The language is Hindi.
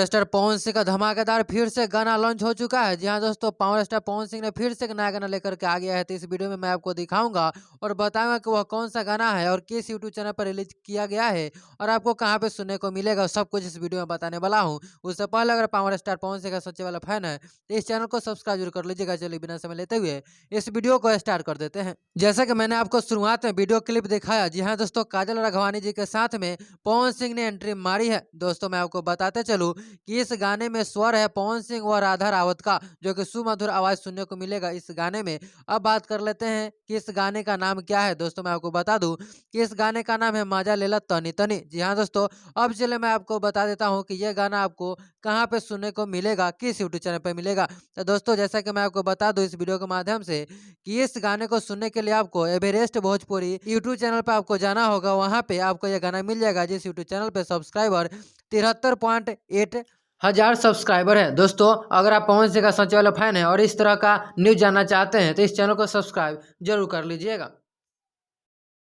पावर स्टार पवन सिंह का धमाकेदार फिर से गाना लॉन्च हो चुका है। जी हाँ दोस्तों, पावर स्टार पवन सिंह ने फिर से एक नया गाना लेकर के आ गया है। तो इस वीडियो में मैं आपको दिखाऊंगा और बताऊंगा कि वह कौन सा गाना है और किस यूट्यूब चैनल पर रिलीज किया गया है और आपको कहां पे सुनने को मिलेगा, सब कुछ इस वीडियो में बताने वाला हूं। उससे पहले अगर पावर स्टार पवन सिंह का सच्चे वाला फैन है तो इस चैनल को सब्सक्राइब जरूर कर लीजिएगा। चलिए बिना समय लेते हुए इस वीडियो को स्टार्ट कर देते हैं। जैसा कि मैंने आपको शुरुआत में वीडियो क्लिप दिखाया, जी हाँ दोस्तों, काजल राघवानी जी के साथ में पवन सिंह ने एंट्री मारी है। दोस्तों मैं आपको बताते चलूं कि इस गाने में स्वर है पवन सिंह व राधा रावत का, जो कि सुमधुर आवाज सुनने को मिलेगा इस गाने में। अब बात कर लेते हैं कि इस गाने का नाम क्या है। दोस्तों मैं आपको बता दूं कि इस गाने का नाम है मजा लेला तनी तनी। जी हाँ दोस्तों, अब चले मैं आपको बता देता हूँ कि यह गाना आपको कहाँ पे सुनने को मिलेगा, किस यूट्यूब चैनल पे मिलेगा। तो दोस्तों जैसा कि मैं आपको बता दूं इस वीडियो के माध्यम से कि इस गाने को सुनने के लिए आपको एवरेस्ट भोजपुरी यूट्यूब चैनल पे आपको जाना होगा। वहाँ पे आपको यह गाना मिल जाएगा, जिस यूट्यूब चैनल पे सब्सक्राइबर 73.8 हजार सब्सक्राइबर है। दोस्तों अगर आप पवन सिंह का सच्चे वाला फैन है और इस तरह का न्यूज जानना चाहते हैं तो इस चैनल को सब्सक्राइब जरूर कर लीजिएगा।